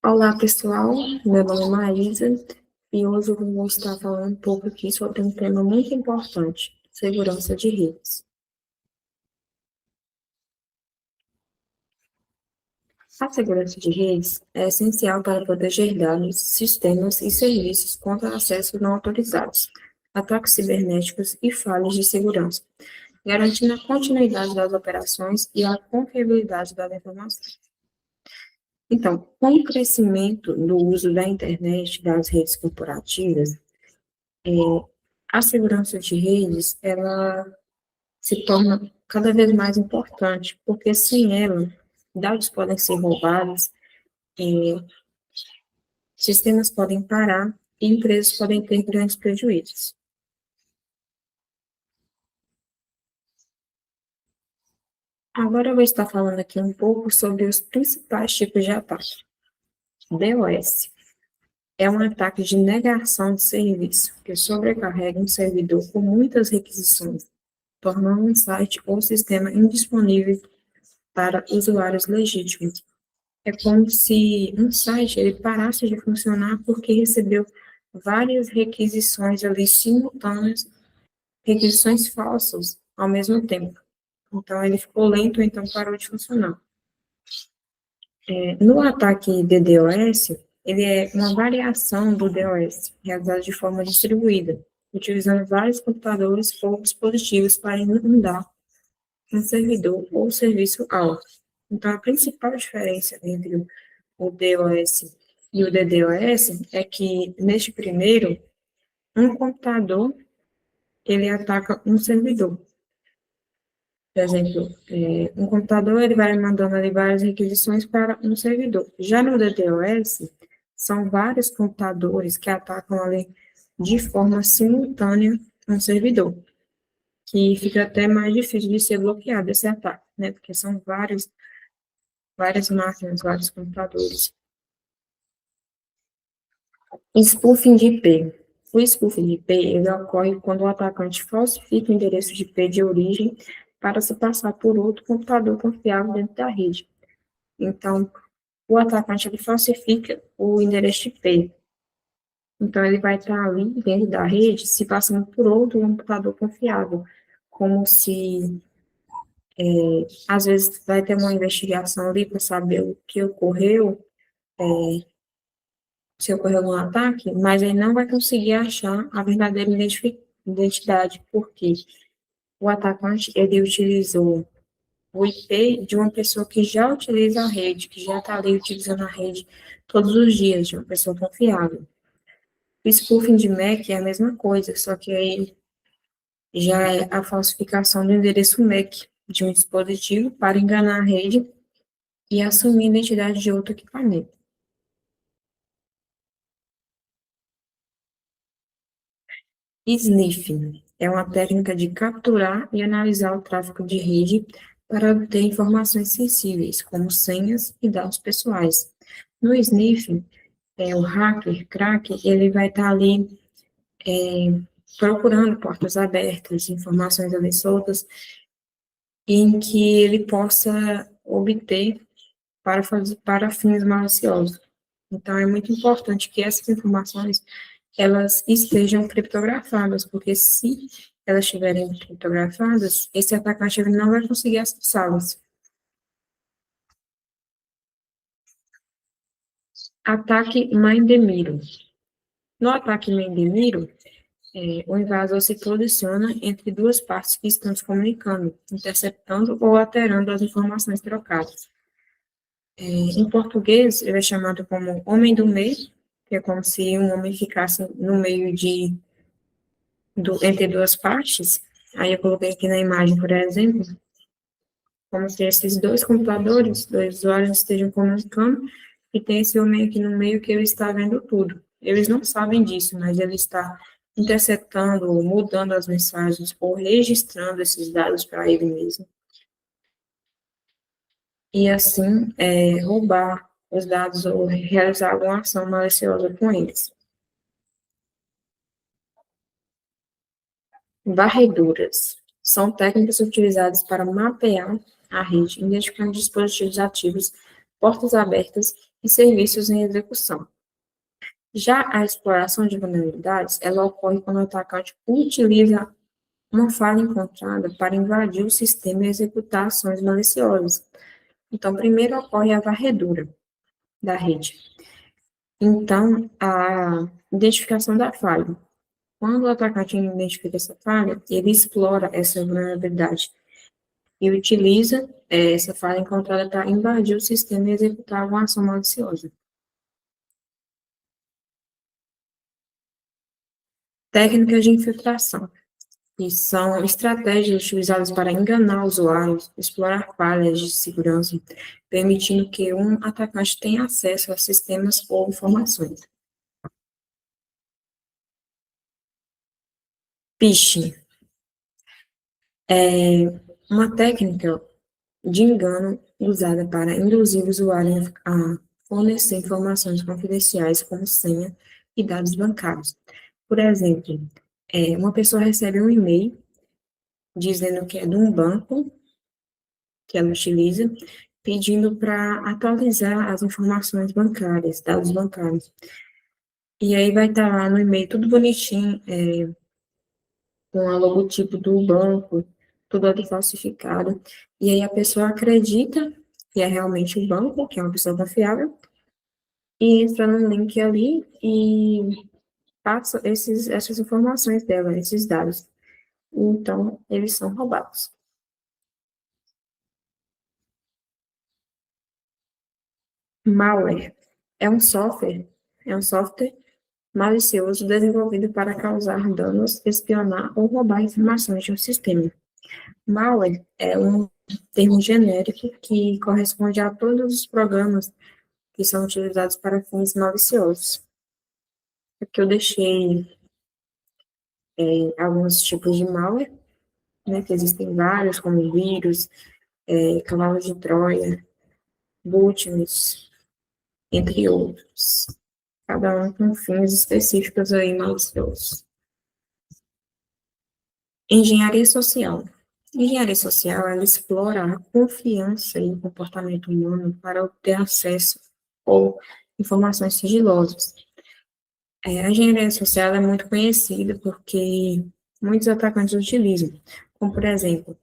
Olá, pessoal. Meu nome é Maísa e hoje eu vou estar falando um pouco aqui sobre um tema muito importante, segurança de redes. A segurança de redes é essencial para proteger dados, sistemas e serviços contra acessos não autorizados, ataques cibernéticos e falhas de segurança, garantindo a continuidade das operações e a confiabilidade das informações. Então, com o crescimento do uso da internet e das redes corporativas, a segurança de redes, ela se torna cada vez mais importante, porque sem ela, dados podem ser roubados, sistemas podem parar e empresas podem ter grandes prejuízos. Agora eu vou estar falando aqui um pouco sobre os principais tipos de ataque. DOS é um ataque de negação de serviço, que sobrecarrega um servidor com muitas requisições, tornando um site ou sistema indisponível para usuários legítimos. É como se um site ele parasse de funcionar porque recebeu várias requisições ali simultâneas, requisições falsas ao mesmo tempo. Então, ele ficou lento, então parou de funcionar. No ataque DDoS, ele é uma variação do DOS, realizada de forma distribuída, utilizando vários computadores ou dispositivos para inundar um servidor ou serviço-alvo. Então, a principal diferença entre o DOS e o DDoS é que, neste primeiro, um computador, ele ataca um servidor. Por exemplo, um computador, ele vai mandando ali várias requisições para um servidor. Já no DDoS, são vários computadores que atacam ali de forma simultânea um servidor, que fica até mais difícil de ser bloqueado esse ataque, né? Porque são várias máquinas, vários computadores. Spoofing de IP. O spoofing de IP ele ocorre quando o atacante falsifica o endereço de IP de origem para se passar por outro computador confiável dentro da rede. Então, o atacante ele falsifica o endereço de IP. Então, ele vai estar ali dentro da rede se passando por outro computador confiável, como se, às vezes, vai ter uma investigação ali para saber o que ocorreu, se ocorreu um ataque, mas ele não vai conseguir achar a verdadeira identidade, porque o atacante, ele utilizou o IP de uma pessoa que já utiliza a rede, que já está ali utilizando a rede todos os dias, de uma pessoa confiável. O spoofing de MAC é a mesma coisa, só que aí já é a falsificação do endereço MAC de um dispositivo para enganar a rede e assumir a identidade de outro equipamento. Sniffing é uma técnica de capturar e analisar o tráfego de rede para obter informações sensíveis, como senhas e dados pessoais. No sniffing, o hacker, cracker, ele vai estar ali procurando portas abertas, informações ali soltas, em que ele possa obter para fins maliciosos. Então, é muito importante que essas informações elas estejam criptografadas, porque se elas estiverem criptografadas, esse atacante ele não vai conseguir acessá-las. Ataque Mindemiro. No ataque Mindemiro, o invasor se posiciona entre duas partes que estão se comunicando, interceptando ou alterando as informações trocadas. Em português, ele é chamado como homem do meio, que é como se um homem ficasse no meio entre duas partes. Aí eu coloquei aqui na imagem, por exemplo, como se esses dois computadores, dois usuários estejam comunicando, e tem esse homem aqui no meio que ele está vendo tudo. Eles não sabem disso, mas ele está interceptando, ou mudando as mensagens, ou registrando esses dados para ele mesmo. E assim, roubar os dados ou realizar alguma ação maliciosa com eles. Varreduras. São técnicas utilizadas para mapear a rede, identificando dispositivos ativos, portas abertas e serviços em execução. Já a exploração de vulnerabilidades, ela ocorre quando o atacante utiliza uma falha encontrada para invadir o sistema e executar ações maliciosas. Então, primeiro ocorre a varredura da rede. Então, a identificação da falha. Quando o atacante identifica essa falha, ele explora essa vulnerabilidade e utiliza essa falha encontrada para invadir o sistema e executar uma ação maliciosa. Técnicas de infiltração, que são estratégias utilizadas para enganar usuários, explorar falhas de segurança, permitindo que um atacante tenha acesso a sistemas ou informações. Phishing é uma técnica de engano usada para induzir o usuário a fornecer informações confidenciais como senha e dados bancários. Por exemplo, uma pessoa recebe um e-mail dizendo que é de um banco que ela utiliza, pedindo para atualizar as informações bancárias, dados bancários. E aí vai estar lá no e-mail tudo bonitinho, com a logotipo do banco, tudo ali falsificado. E aí a pessoa acredita que é realmente o banco, que é uma pessoa confiável, e entra no link ali e passa essas informações dela, esses dados. Então, eles são roubados. Malware é um software malicioso desenvolvido para causar danos, espionar ou roubar informações de um sistema. Malware é um termo genérico que corresponde a todos os programas que são utilizados para fins maliciosos. Aqui eu deixei alguns tipos de malware, né, que existem vários, como vírus, cavalo de Troia, bootnets, entre outros. Cada um com fins específicos aí maliciosos. Engenharia social. Engenharia social, ela explora a confiança e o comportamento humano para obter acesso ou informações sigilosas. A engenharia social é muito conhecida porque muitos atacantes utilizam, como por exemplo,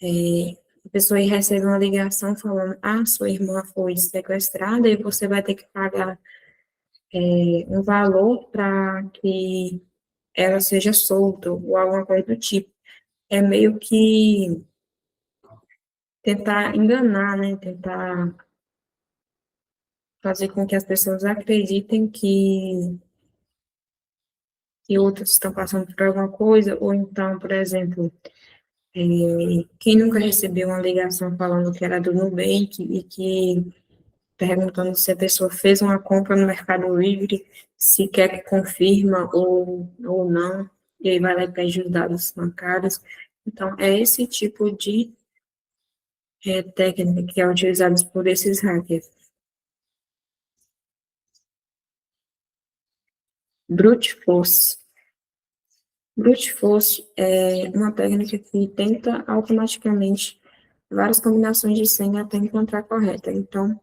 a pessoa recebe uma ligação falando, sua irmã foi sequestrada e você vai ter que pagar um valor para que ela seja solta ou alguma coisa do tipo. É meio que tentar enganar, né? Tentar fazer com que as pessoas acreditem que outros estão passando por alguma coisa, ou então, por exemplo, quem nunca recebeu uma ligação falando que era do Nubank e que perguntando se a pessoa fez uma compra no Mercado Livre, se quer que confirma ou não, e aí vai lá e pede os dados bancários. Então, é esse tipo de técnica que é utilizada por esses hackers. Brute force. Brute force é uma técnica que tenta automaticamente várias combinações de senha até encontrar a correta. Então,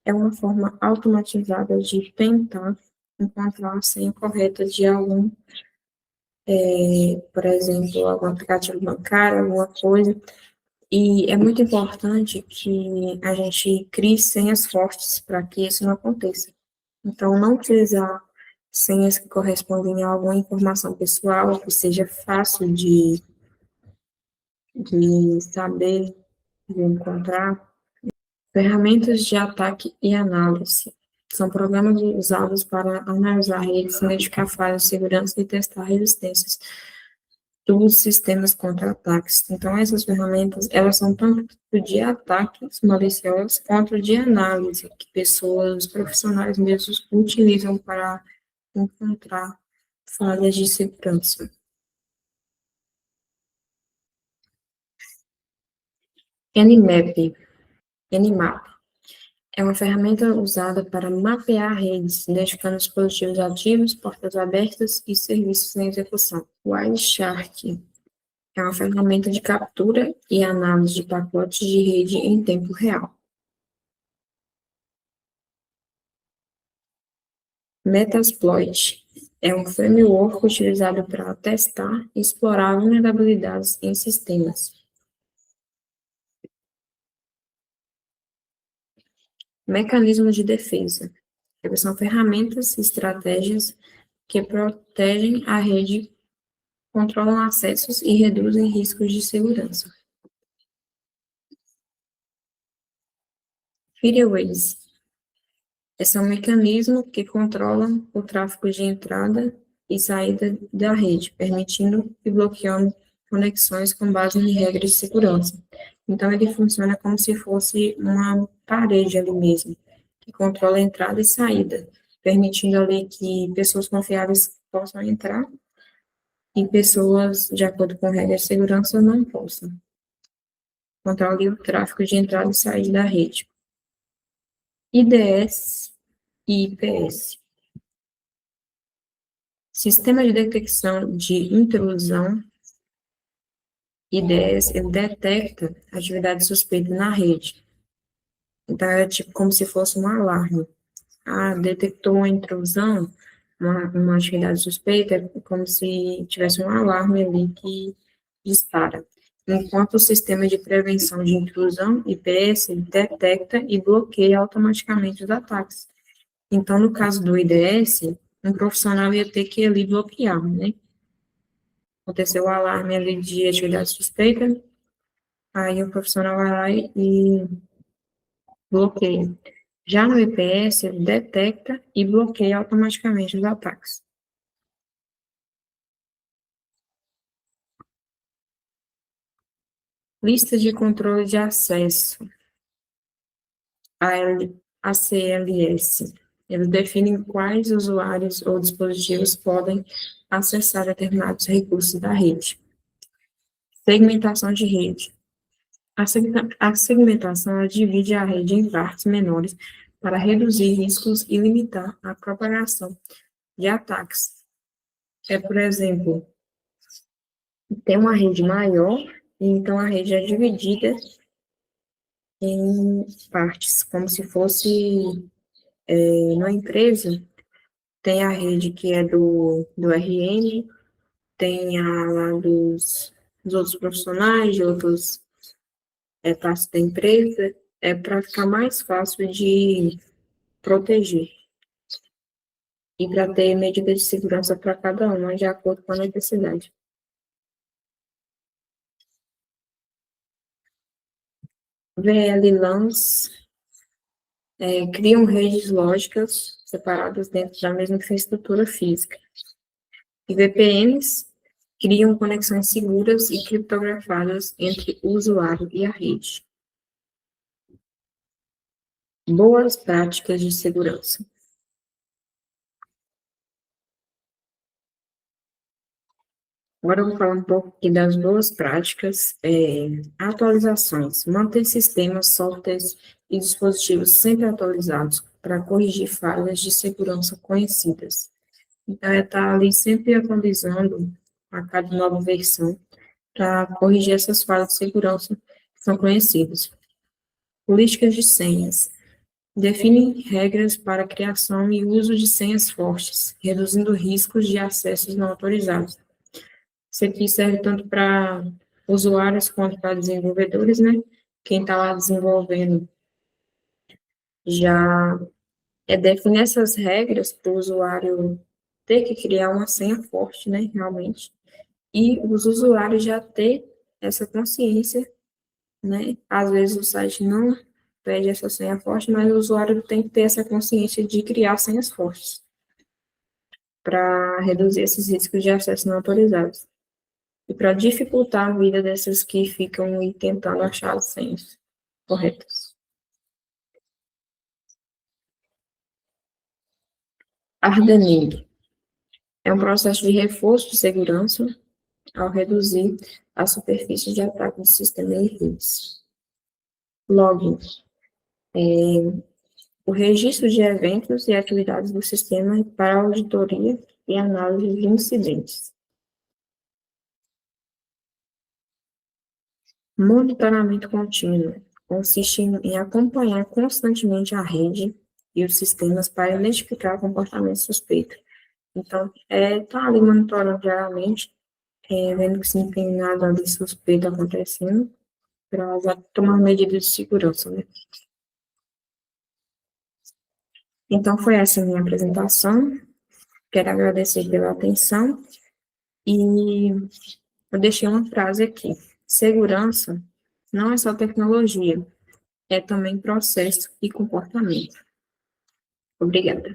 é uma forma automatizada de tentar encontrar a senha correta de algum, por exemplo, algum aplicativo bancário, alguma coisa. E é muito importante que a gente crie senhas fortes para que isso não aconteça. Então, não utilizar senhas que correspondem a alguma informação pessoal, que seja fácil de saber, de encontrar. Ferramentas de ataque e análise. São programas usados para analisar redes, identificar falhas de segurança e testar resistências dos sistemas contra ataques. Então, essas ferramentas, elas são tanto de ataques maliciosos quanto de análise, que pessoas profissionais mesmos utilizam para encontrar falhas de segurança. Nmap. Nmap é uma ferramenta usada para mapear redes, identificando dispositivos ativos, portas abertas e serviços em execução. Wireshark é uma ferramenta de captura e análise de pacotes de rede em tempo real. Metasploit é um framework utilizado para testar e explorar vulnerabilidades em sistemas. Mecanismos de defesa. Eles são ferramentas e estratégias que protegem a rede, controlam acessos e reduzem riscos de segurança. Firewalls. Esse é um mecanismo que controla o tráfego de entrada e saída da rede, permitindo e bloqueando conexões com base em regras de segurança. Então, ele funciona como se fosse uma parede ali mesmo, que controla a entrada e saída, permitindo ali que pessoas confiáveis possam entrar e pessoas, de acordo com regras de segurança, não possam. Controla o tráfego de entrada e saída da rede. IDS e IPS. Sistema de detecção de intrusão, IDS, ele detecta atividade suspeita na rede. Então, é tipo como se fosse um alarme. Ah, detectou uma intrusão, uma atividade suspeita, é como se tivesse um alarme ali que dispara. Enquanto o sistema de prevenção de intrusão, IPS, ele detecta e bloqueia automaticamente os ataques. Então, no caso do IDS, um profissional ia ter que ir ali bloquear, né? Aconteceu o alarme ali de atividade suspeita, aí o profissional vai lá e bloqueia. Já no IPS, ele detecta e bloqueia automaticamente os ataques. Lista de controle de acesso, ACLS. Eles definem quais usuários ou dispositivos podem acessar determinados recursos da rede. Segmentação de rede. A segmentação ela divide a rede em partes menores para reduzir riscos e limitar a propagação de ataques. Por exemplo, tem uma rede maior, e então a rede é dividida em partes, como se fosse uma empresa, tem a rede que é do RN, tem a lá dos outros profissionais, de outros partes da empresa, para ficar mais fácil de proteger e para ter medidas de segurança para cada uma, de acordo com a necessidade. VLANs criam redes lógicas separadas dentro da mesma infraestrutura física. E VPNs criam conexões seguras e criptografadas entre o usuário e a rede. Boas práticas de segurança. Agora eu vou falar um pouco aqui das boas práticas, atualizações, manter sistemas, softwares e dispositivos sempre atualizados para corrigir falhas de segurança conhecidas. Então, estar ali sempre atualizando a cada nova versão para corrigir essas falhas de segurança que são conhecidas. Políticas de senhas. Define regras para a criação e uso de senhas fortes, reduzindo riscos de acessos não autorizados. Isso aqui serve tanto para usuários quanto para desenvolvedores, né? Quem está lá desenvolvendo já define essas regras para o usuário ter que criar uma senha forte, né? Realmente. E os usuários já ter essa consciência, né? Às vezes o site não pede essa senha forte, mas o usuário tem que ter essa consciência de criar senhas fortes para reduzir esses riscos de acesso não autorizados. E para dificultar a vida dessas que ficam aí tentando achar as senhas corretas. Hardening é um processo de reforço de segurança ao reduzir a superfície de ataque do sistema e redes. Logging o registro de eventos e atividades do sistema para auditoria e análise de incidentes. Monitoramento contínuo consiste em acompanhar constantemente a rede e os sistemas para identificar comportamento suspeito. Então, tá ali monitorando diariamente, vendo que se não tem nada de suspeito acontecendo, para já tomar medidas de segurança, né? Então, foi essa a minha apresentação. Quero agradecer pela atenção e eu deixei uma frase aqui. Segurança não é só tecnologia, é também processo e comportamento. Obrigada.